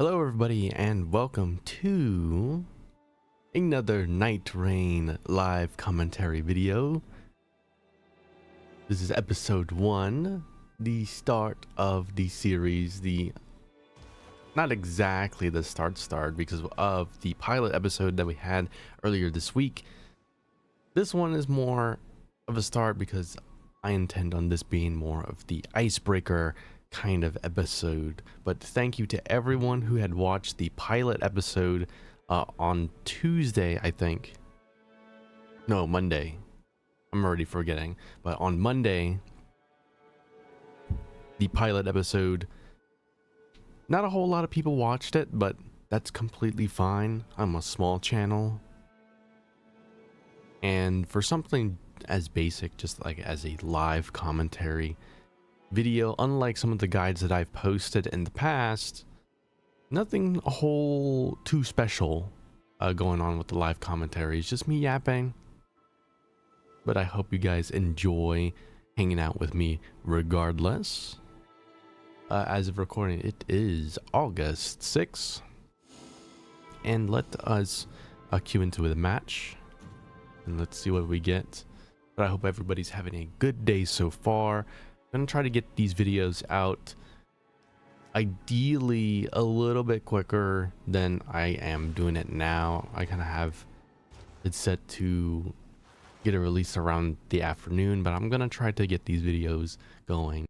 Hello everybody and welcome to another Nightreign live commentary video. This is episode 1, the start of the series, not exactly the start because of the pilot episode that we had earlier this week. This one is more of a start because I intend on this being more of the icebreaker kind of episode. But thank you to everyone who had watched the pilot episode on Tuesday, I think. No, Monday. I'm already forgetting. But on Monday, the pilot episode, not a whole lot of people watched it, but that's completely fine. I'm a small channel. And for something as basic, just like as a live commentary video, unlike some of the guides that I've posted in the past, nothing a whole too special going on with the live commentary. It's just me yapping, but I hope you guys enjoy hanging out with me regardless. As of recording, it is August 6th, and let us cue into the match and let's see what we get. But I hope everybody's having a good day so far. I'm gonna try to get these videos out ideally a little bit quicker than I am doing it now. I kind of have it set to get a release around the afternoon, but I'm gonna try to get these videos going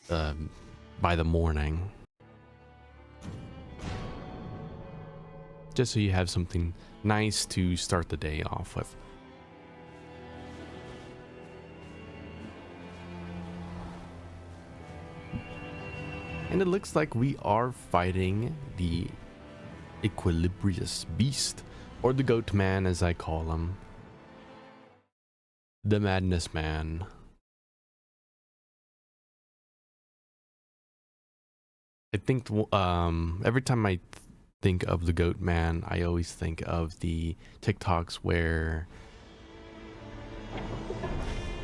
by the morning, just so you have something nice to start the day off with. And it looks like we are fighting the Equilibrious Beast, or the Goatman as I call him. The Madness Man. I think every time I think of the Goatman, I always think of the TikToks where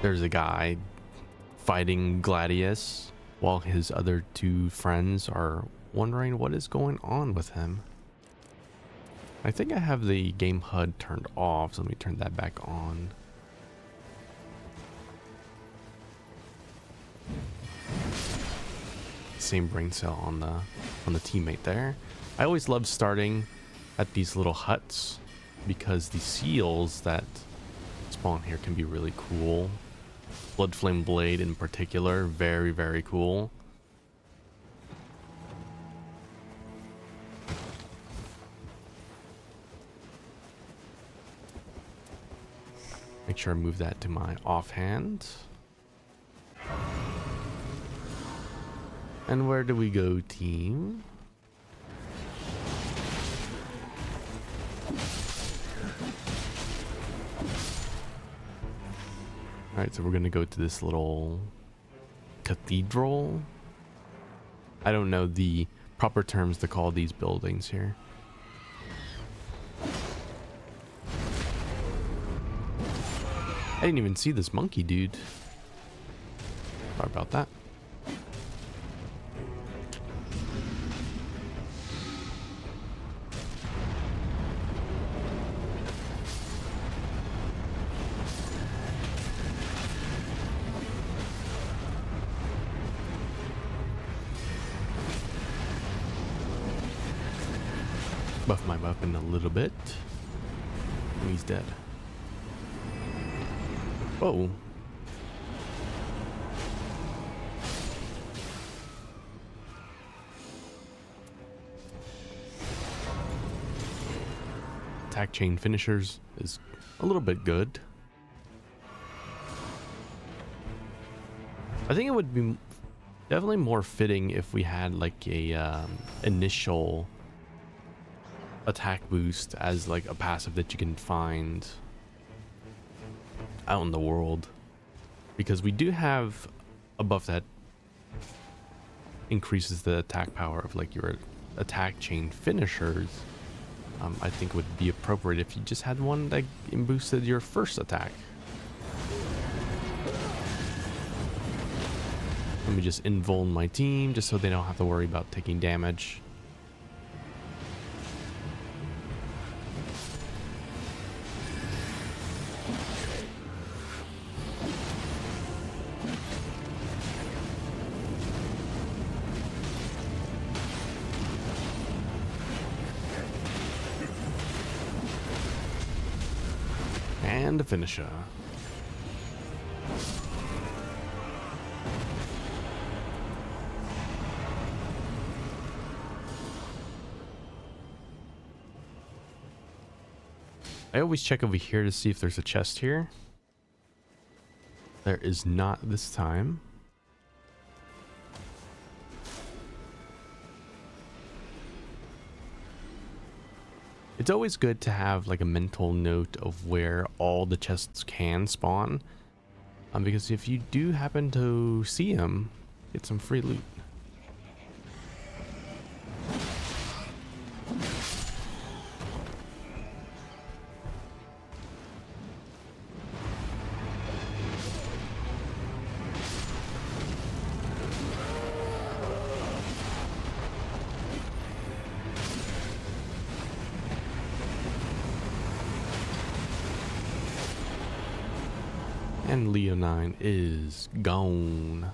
there's a guy fighting Gladius while his other two friends are wondering what is going on with him. I think I have the game HUD turned off, so let me turn that back on. Same brain cell on the teammate there. I always love starting at these little huts because the seals that spawn here can be really cool. Bloodflame Blade in particular, very, very cool. Make sure I move that to my offhand. And where do we go, team? Alright, so we're gonna go to this little cathedral. I don't know the proper terms to call these buildings here. I didn't even see this monkey dude. Sorry about that. Buff my weapon a little bit. And he's dead. Whoa. Attack chain finishers is a little bit good. I think it would be definitely more fitting if we had like a initial attack boost as like a passive that you can find out in the world, because we do have a buff that increases the attack power of like your attack chain finishers. I think would be appropriate if you just had one that boosted your first attack. Let me just invuln my team just so they don't have to worry about taking damage. And the finisher. I always check over here to see if there's a chest here. There is not this time. It's always good to have like a mental note of where all the chests can spawn. Because if you do happen to see them, get some free loot. And Leonine is gone.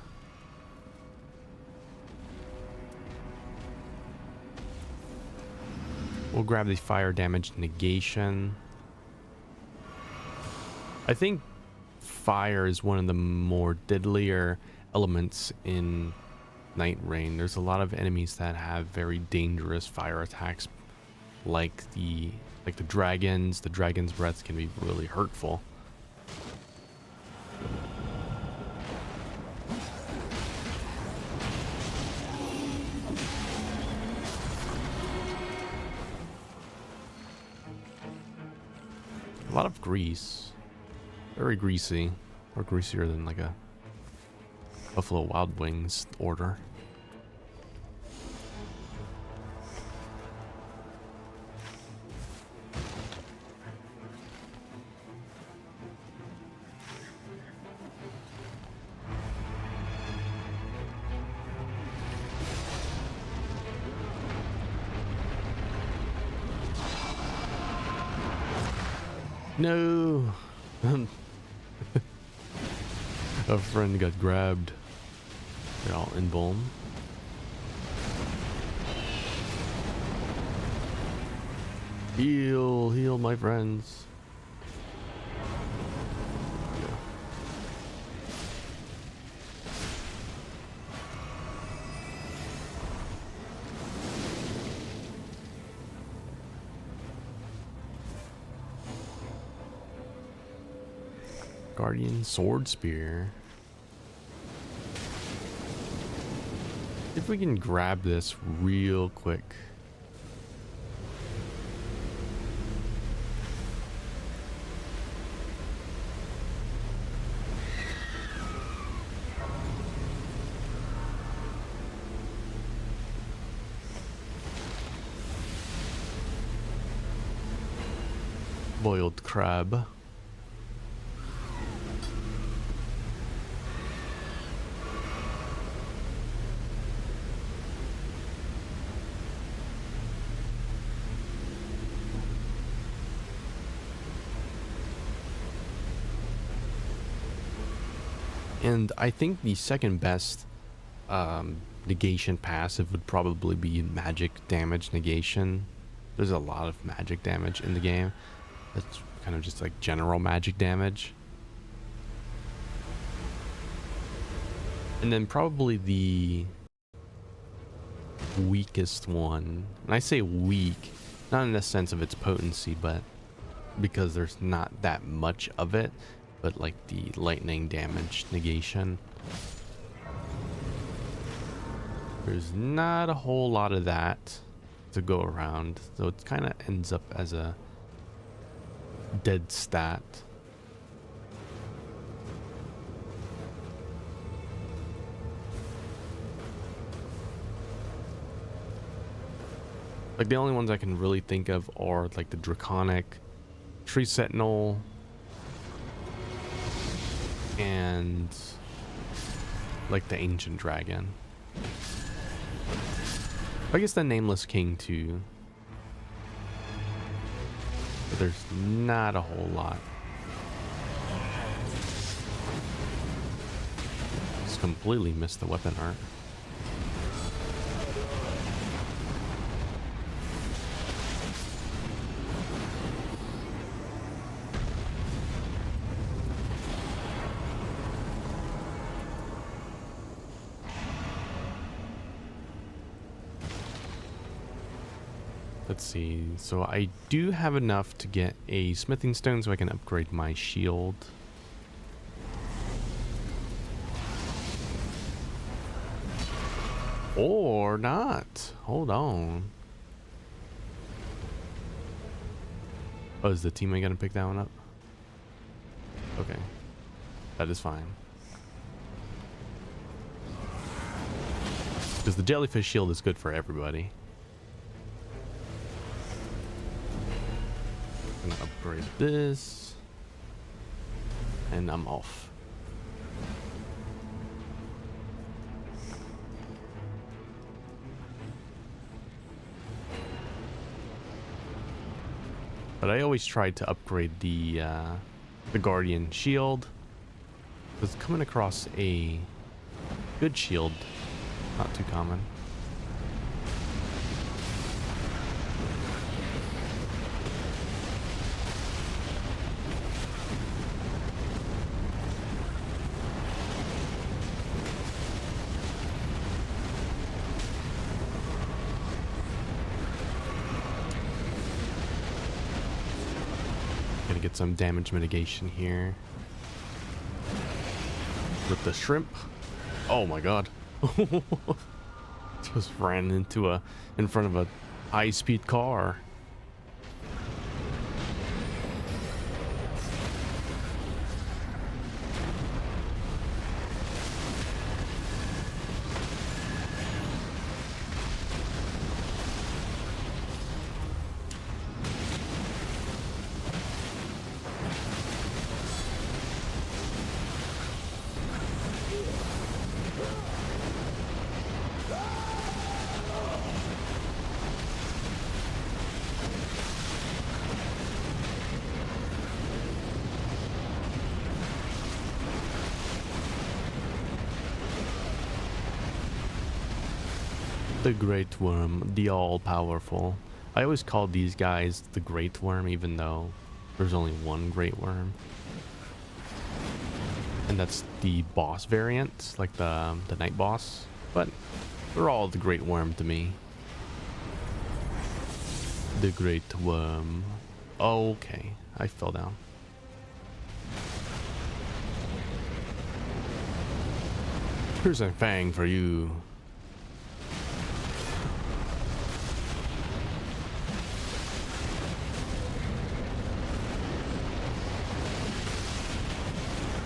We'll grab the fire damage negation. I think fire is one of the more deadlier elements in Nightreign. There's a lot of enemies that have very dangerous fire attacks, like the dragons. The dragon's breath can be really hurtful. A lot of grease. Very greasy. More greasier than like a Buffalo Wild Wings order. No! A friend got grabbed. They're all invuln. Heal, heal my friends. Guardian sword spear. If we can grab this real quick. Boiled crab. And I think the second best negation passive would probably be magic damage negation. There's a lot of magic damage in the game. That's kind of just like general magic damage. And then probably the weakest one, and I say weak, not in the sense of its potency, but because there's not that much of it, but like the lightning damage negation. There's not a whole lot of that to go around, so it kind of ends up as a dead stat. Like the only ones I can really think of are like the draconic, tree sentinel, and like the ancient dragon. I guess the nameless king too. But there's not a whole lot. Just completely missed the weapon art. Let's see. So I do have enough to get a smithing stone so I can upgrade my shield. Or not. Hold on. Oh, is the teammate gonna pick that one up? Okay. That is fine. Because the jellyfish shield is good for everybody. I'm gonna upgrade this. And I'm off. But I always try to upgrade the Guardian shield. Because coming across a good shield, not too common. Gonna get some damage mitigation here with the shrimp. Oh my god. Just ran into in front of a high-speed car. The Great Worm, the all-powerful. I always call these guys the Great Worm, even though there's only one Great Worm. And that's the boss variant, like the night boss. But they're all the Great Worm to me. The Great Worm. Okay, I fell down. Here's a fang for you.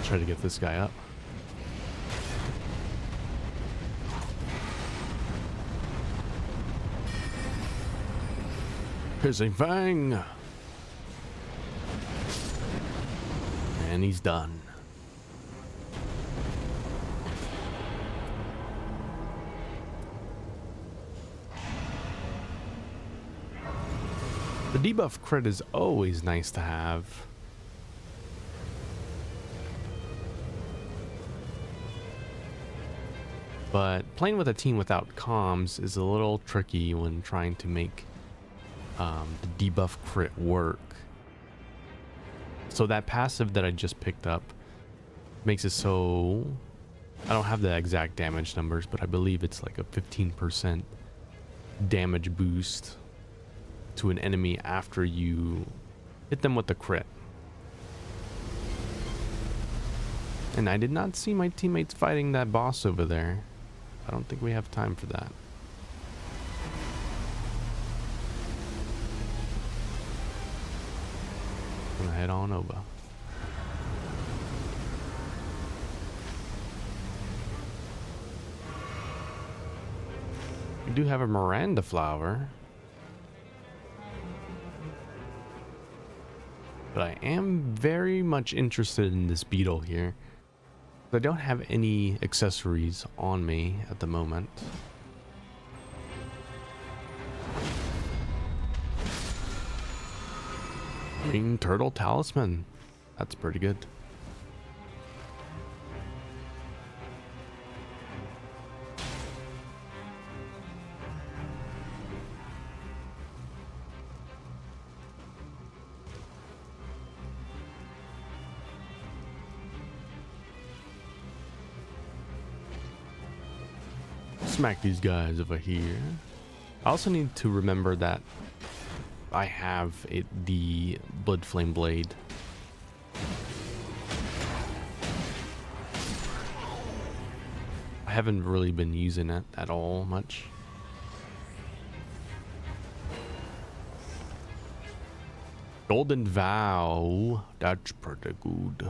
Try to get this guy up. Piercing fang. And he's done. The debuff crit is always nice to have. But playing with a team without comms is a little tricky when trying to make the debuff crit work. So that passive that I just picked up makes it so... I don't have the exact damage numbers, but I believe it's like a 15% damage boost to an enemy after you hit them with the crit. And I did not see my teammates fighting that boss over there. I don't think we have time for that. I'm gonna head on over. We do have a Miranda flower. But I am very much interested in this beetle here. I don't have any accessories on me at the moment. Green turtle talisman. That's pretty good. Smack these guys over here. I also need to remember that I have the Blood Flame Blade. I haven't really been using it at all much. Golden Vow, that's pretty good.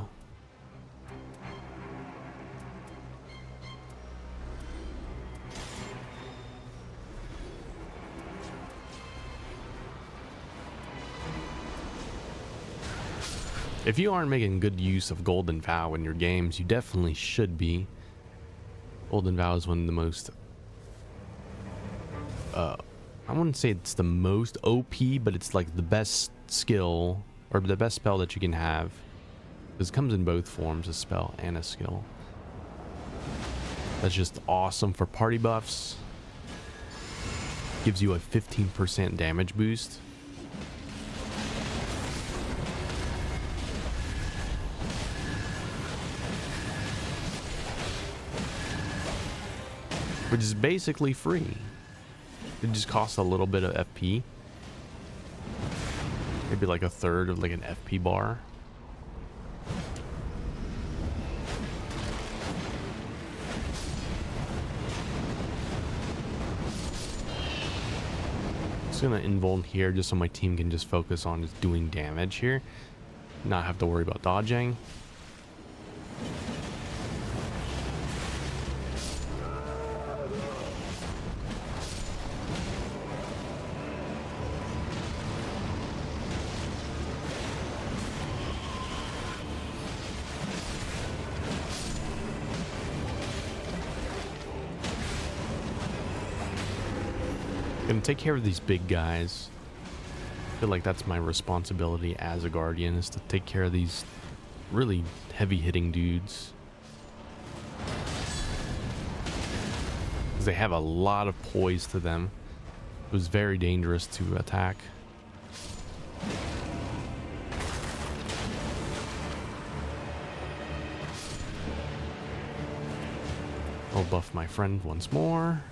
If you aren't making good use of Golden Vow in your games, you definitely should be. Golden Vow is one of the most, I wouldn't say it's the most OP, but it's like the best skill, or the best spell that you can have. Because it comes in both forms, a spell and a skill. That's just awesome for party buffs. Gives you a 15% damage boost. Which is basically free. It just costs a little bit of FP. Maybe like a third of like an FP bar. Just gonna invuln here just so my team can just focus on just doing damage here. Not have to worry about dodging. Gonna take care of these big guys. I feel like that's my responsibility as a guardian, is to take care of these really heavy hitting dudes. Because they have a lot of poise to them. It was very dangerous to attack. I'll buff my friend once more.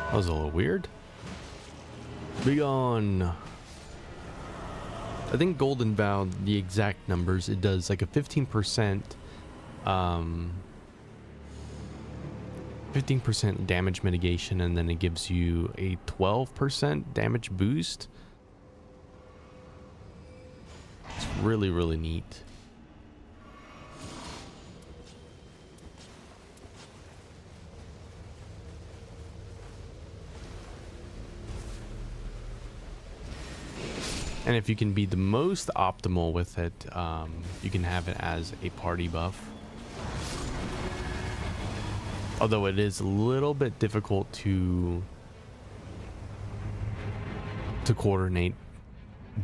That was a little weird. Be gone. I think Golden Vow, the exact numbers, it does like a 15% 15% damage mitigation, and then it gives you a 12% damage boost. It's really, really neat. And if you can be the most optimal with it, you can have it as a party buff. Although it is a little bit difficult to coordinate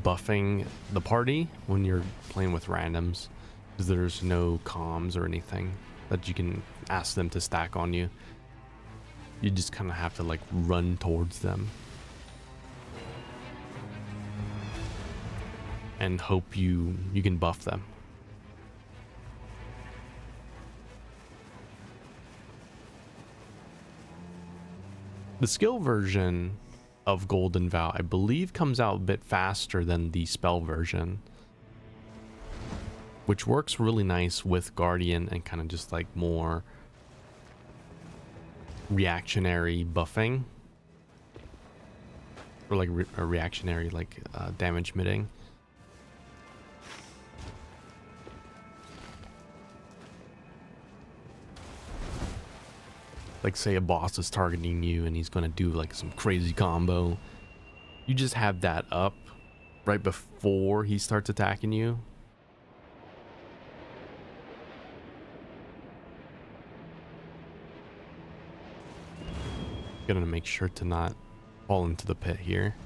buffing the party when you're playing with randoms, because there's no comms or anything that you can ask them to stack on you. You just kind of have to like run towards them and hope you can buff them. The skill version of Golden Vow, I believe, comes out a bit faster than the spell version, which works really nice with Guardian and kind of just like more reactionary buffing, or like a reactionary like damage mitting. Like say a boss is targeting you and he's gonna do like some crazy combo. You just have that up right before he starts attacking you. Gonna make sure to not fall into the pit here.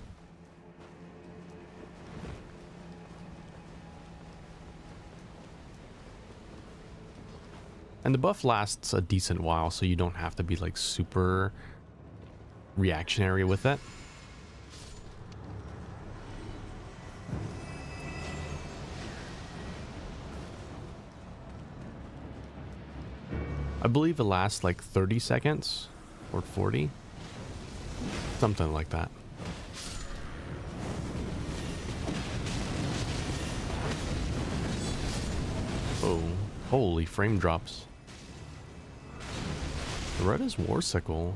And the buff lasts a decent while, so you don't have to be like super reactionary with it. I believe it lasts like 30 seconds or 40, something like that. Oh, holy frame drops. The red is Warsicle.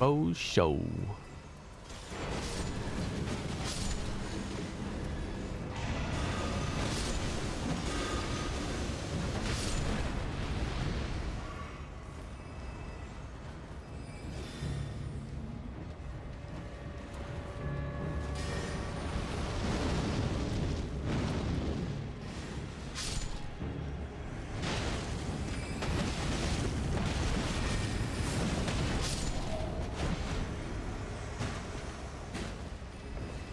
Oh, show.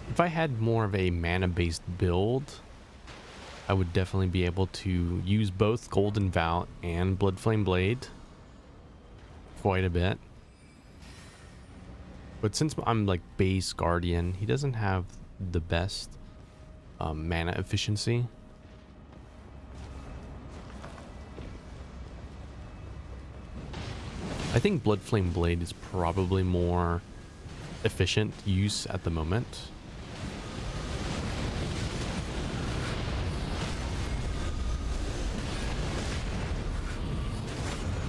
If I had more of a mana-based build, I would definitely be able to use both Golden Vow and Bloodflame Blade quite a bit. But since I'm like base Guardian, he doesn't have the best mana efficiency. I think Bloodflame Blade is probably more efficient use at the moment.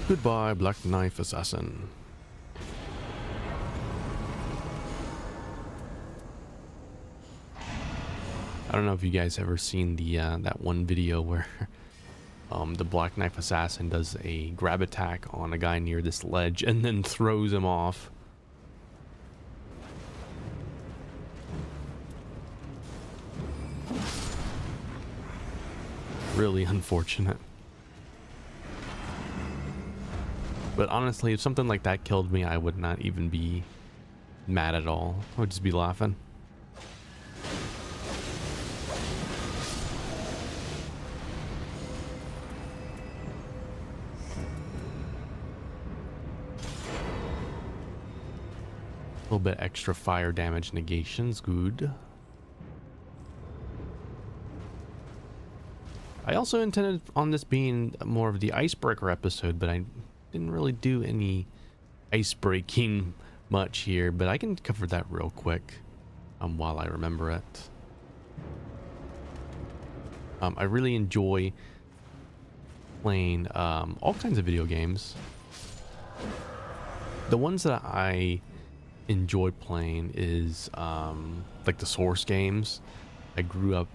Goodbye, Black Knife Assassin. I don't know if you guys ever seen the that one video where the Black Knife Assassin does a grab attack on a guy near this ledge and then throws him off. Really unfortunate. But honestly, if something like that killed me, I would not even be mad at all. I would just be laughing. A little bit extra fire damage negation's good. I also intended on this being more of the icebreaker episode, but I didn't really do any ice breaking much here, but I can cover that real quick while I remember it. I really enjoy playing all kinds of video games. The ones that I enjoy playing is like the Source games. I grew up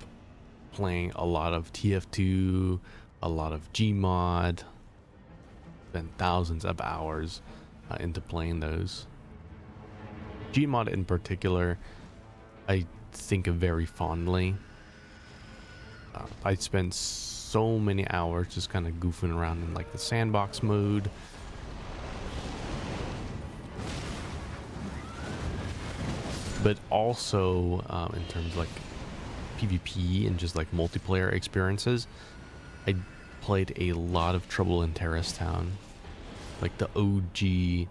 playing a lot of TF2, a lot of Gmod. Spent thousands of hours into playing those. Gmod in particular, I think of very fondly. I spent so many hours just kind of goofing around in like the sandbox mode. But also in terms of like PvP and just like multiplayer experiences, I played a lot of Trouble in Terrace Town, like the OG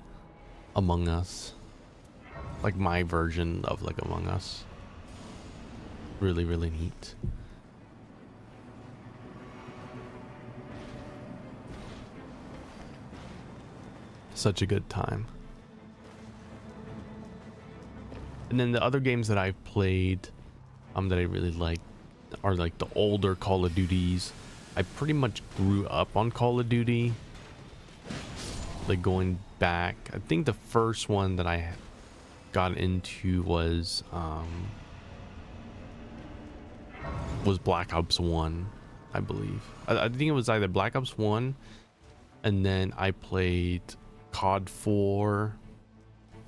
Among Us, like my version of like Among Us. Really, really neat. Such a good time. And then the other games that I've played that I really like are like the older Call of Duties. I pretty much grew up on Call of Duty. Like going back, I think the first one that I got into was Black Ops 1, I believe. I think it was either Black Ops 1, and then I played COD 4,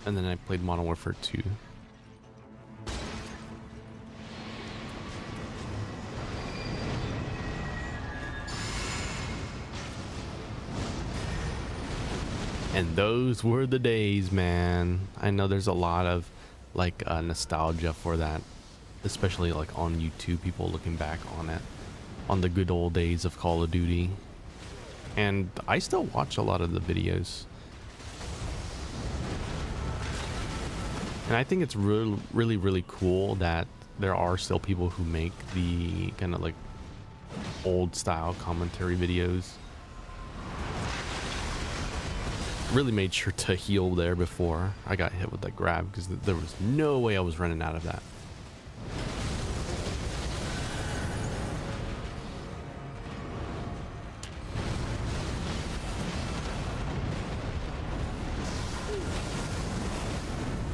and then I played Modern Warfare 2. And those were the days, man. I know there's a lot of like nostalgia for that, especially like on YouTube, people looking back on it. on the good old days of Call of Duty, and I still watch a lot of the videos. And I think it's really cool that there are still people who make the kind of like old style commentary videos. Really made sure to heal there before I got hit with that grab, because there was no way I was running out of that.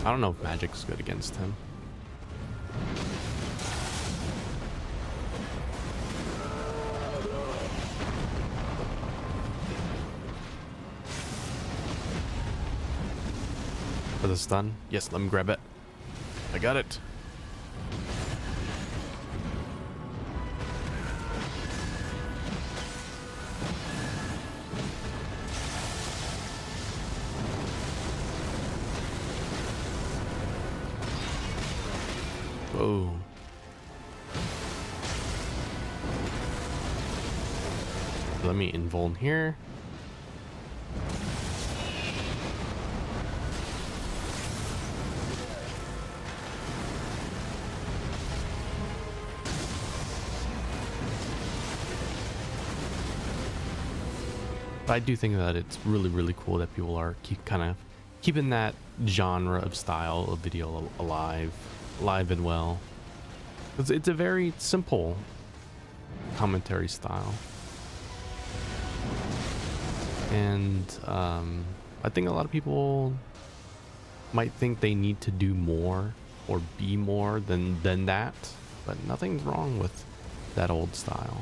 I don't know if magic's good against him. For the stun? Yes, let me grab it. I got it. Whoa. Let me invuln here. But I do think that it's really cool that people are keeping that genre of style of video alive and well. It's a very simple commentary style, and I think a lot of people might think they need to do more or be more than that, but nothing's wrong with that old style.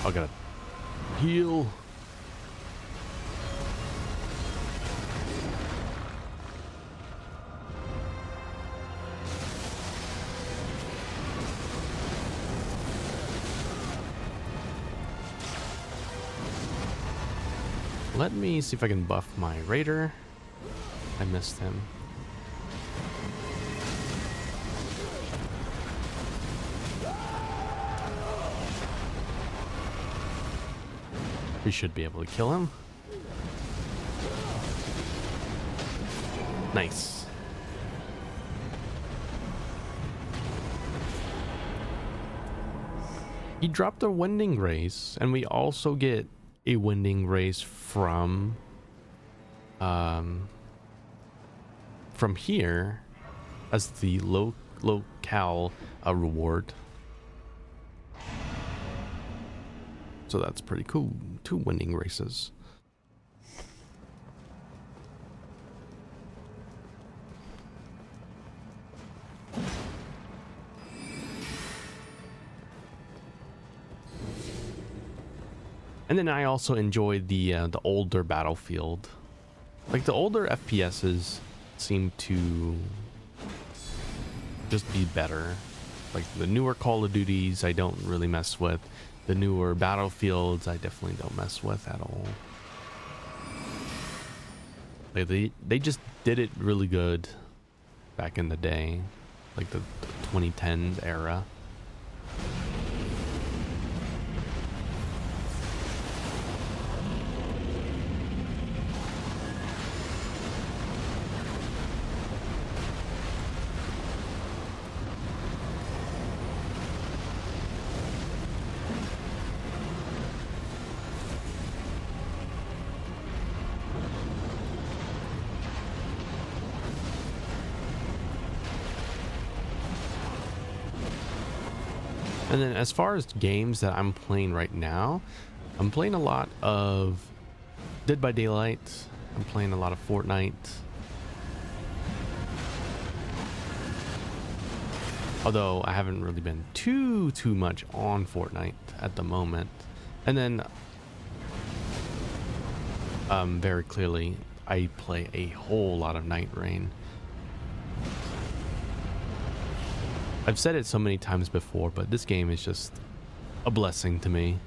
I gotta heal. Let me see if I can buff my raider. I missed him. We should be able to kill him. Nice. He dropped a winding race, and we also get a winding race from here as the locale reward. So that's pretty cool. 2 winding races. And then I also enjoyed the older Battlefield. Like the older FPSs seem to just be better. Like the newer Call of Duties I don't really mess with. The newer Battlefields I definitely don't mess with at all. Like they just did it really good back in the day, like the 2010s era. And then as far as games that I'm playing right now, I'm playing a lot of Dead by Daylight. I'm playing a lot of Fortnite. Although I haven't really been too much on Fortnite at the moment. And then very clearly I play a whole lot of Nightreign. I've said it so many times before, but this game is just a blessing to me.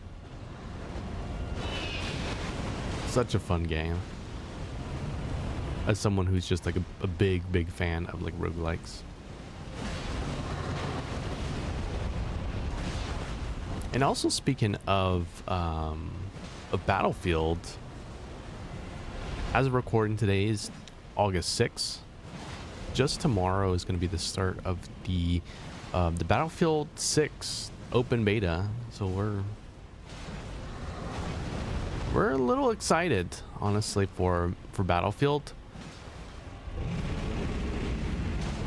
Such a fun game. As someone who's just like a big fan of like roguelikes. And also speaking of Battlefield, as of recording today is August 6th. Just tomorrow is going to be the start of the Battlefield 6 open beta. So we're a little excited, honestly, for Battlefield.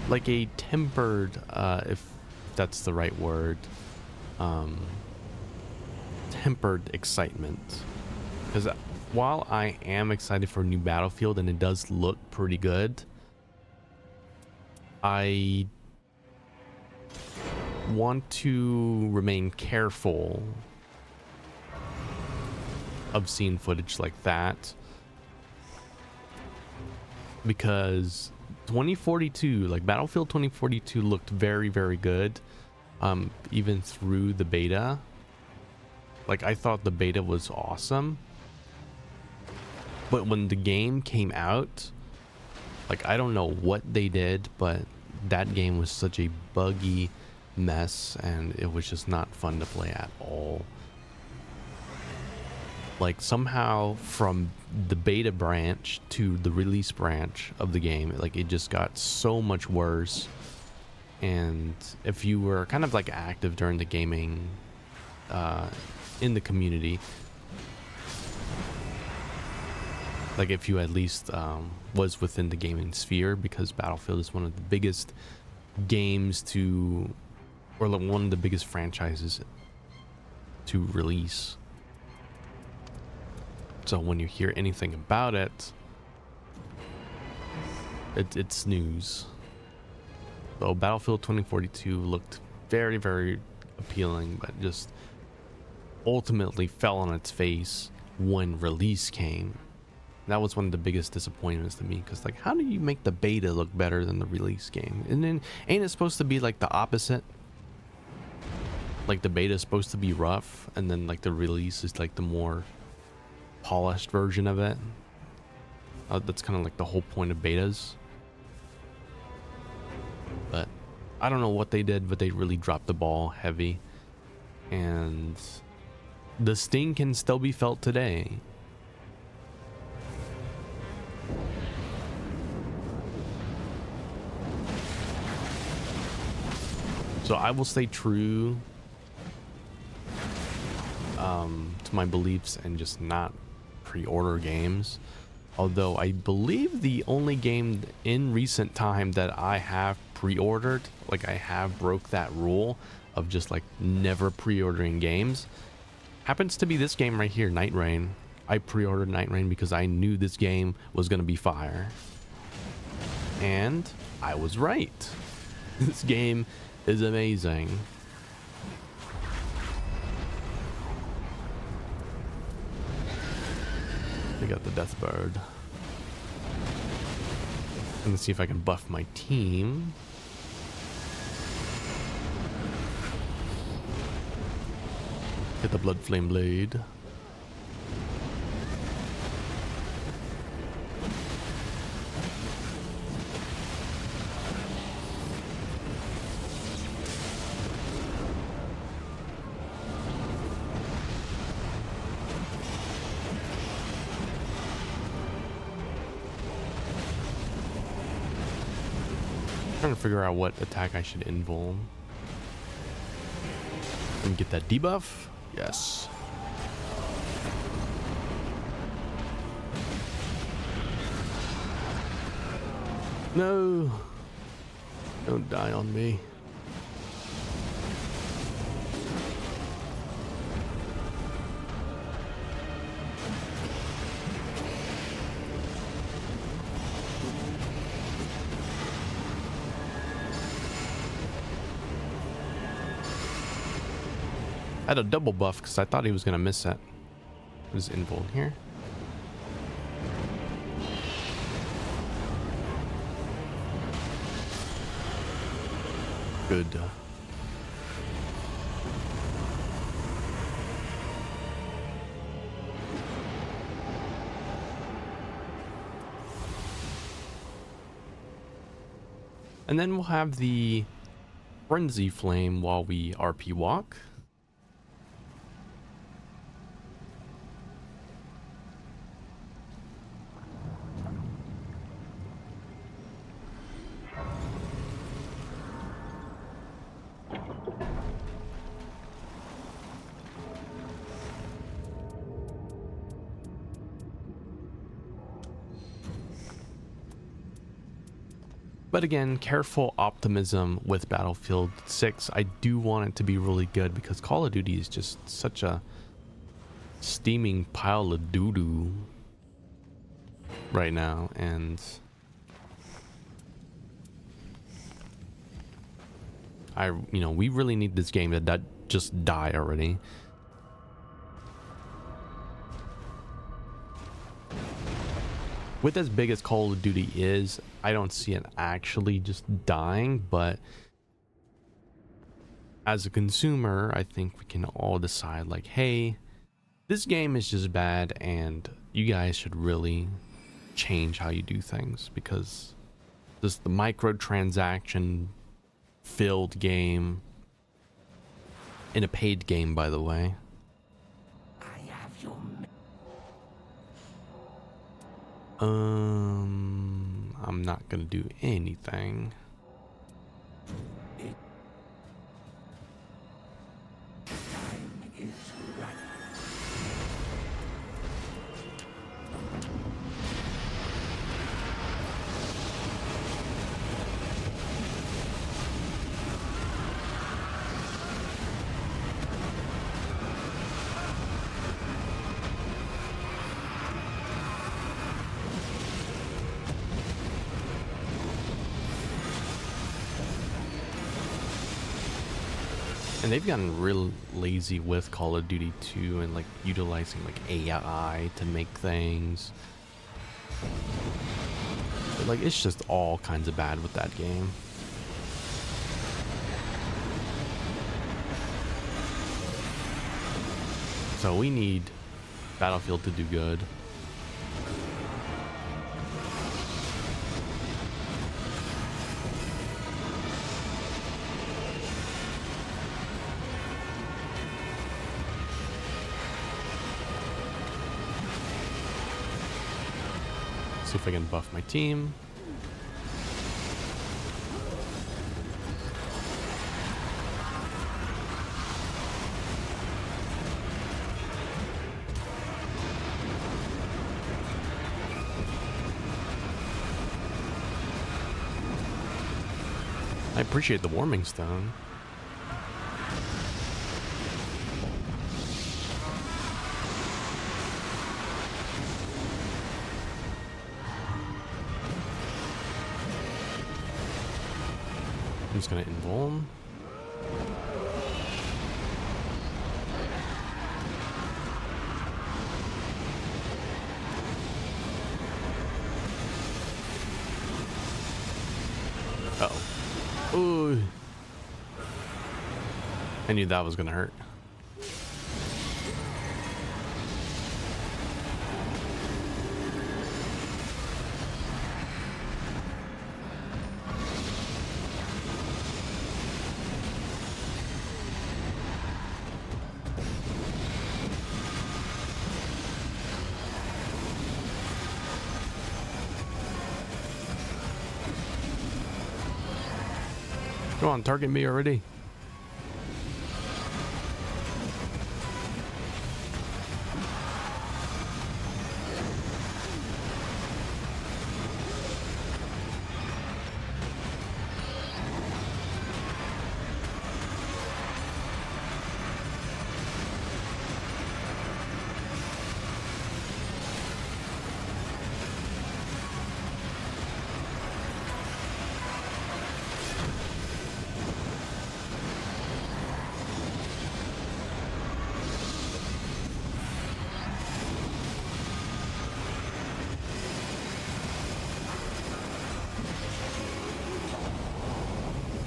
Like a tempered, if that's the right word, tempered excitement. Because while I am excited for a new Battlefield and it does look pretty good, I want to remain careful of seeing footage like that, because 2042, like Battlefield 2042, looked very, very good, even through the beta. Like, I thought the beta was awesome, but when the game came out, like, I don't know what they did, but that game was such a buggy mess, and it was just not fun to play at all. Like, somehow from the beta branch to the release branch of the game, like, it just got so much worse. And if you were kind of like active during the gaming in the community, like if you at least was within the gaming sphere, because Battlefield is one of the biggest games to, or like one of the biggest franchises to release. So when you hear anything about it, it's news. So Battlefield 2042 looked very, very appealing, but just ultimately fell on its face when release came. That was one of the biggest disappointments to me, because, like, how do you make the beta look better than the release game? And then, ain't it supposed to be like the opposite? Like, the beta is supposed to be rough, and then, like, the release is like the more polished version of it. That's kind of like the whole point of betas. But I don't know what they did, but they really dropped the ball heavy, and the sting can still be felt today. So I will stay true to my beliefs and just not pre-order games. Although I believe the only game in recent time that I have pre-ordered, like I have broke that rule of just like never pre-ordering games, happens to be this game right here, Nightreign. I pre-ordered Nightreign because I knew this game was going to be fire. And I was right. This game is amazing. I got the death bird. Let's see if I can buff my team. Get the blood flame blade. Trying to figure out what attack I should invul and get that debuff. Yes. No, don't die on me. I had a double buff because I thought he was going to miss that. There's invul here. Good. And then we'll have the frenzy flame while we RP walk. But again, careful optimism with Battlefield 6. I do want it to be really good because Call of Duty is just such a steaming pile of doo-doo right now, and we really need this game to just die already. With as big as Call of Duty is, I don't see it actually just dying, but as a consumer, I think we can all decide like, hey, this game is just bad and you guys should really change how you do things, because just the microtransaction filled game, in a paid game, by the way. I'm not gonna do anything. And they've gotten real lazy with Call of Duty 2 and like utilizing like AI to make things. But, like, it's just all kinds of bad with that game. So we need Battlefield to do good. See if I can buff my team. I appreciate the warming stone. I'm just gonna invuln. Uh-oh. Ooh. I knew that was gonna hurt. Come on, target me already.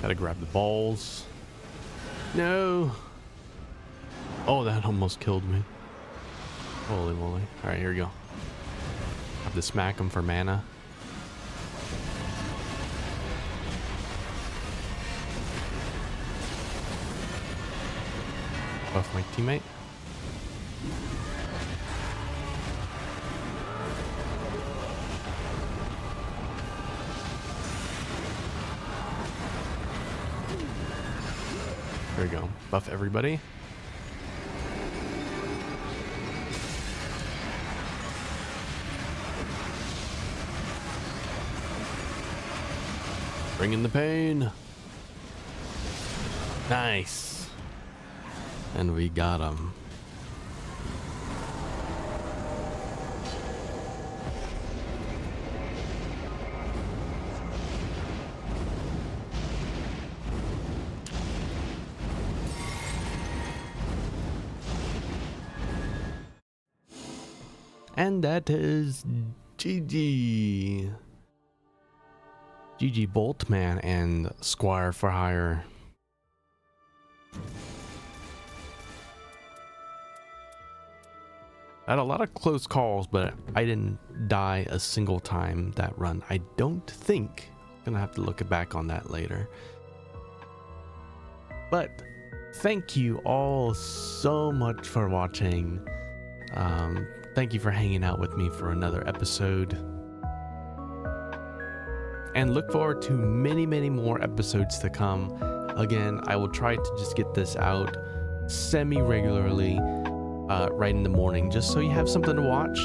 Gotta grab the balls. No. Oh, that almost killed me. Holy moly. Alright, here we go. Have to smack him for mana. Buff my teammate. There we go. Buff everybody. Bring in the pain. Nice. And we got him. And that is GG. GG Boltman and Squire for Hire. I had a lot of close calls, but I didn't die a single time that run. I don't think. Gonna have to look back on that later. But thank you all so much for watching. Thank you for hanging out with me for another episode. And look forward to many, many more episodes to come. Again, I will try to just get this out semi-regularly, right in the morning, just so you have something to watch.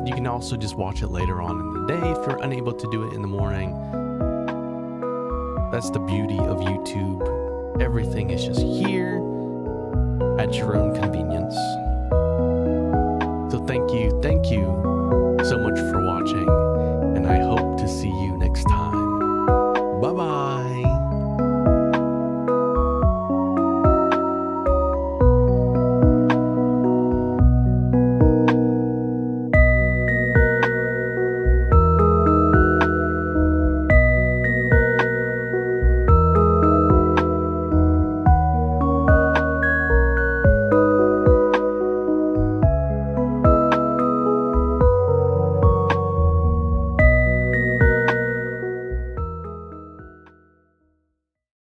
You can also just watch it later on in the day if you're unable to do it in the morning. That's the beauty of YouTube. Everything is just here at your own convenience. So thank you so much for watching, and I hope to see you next time.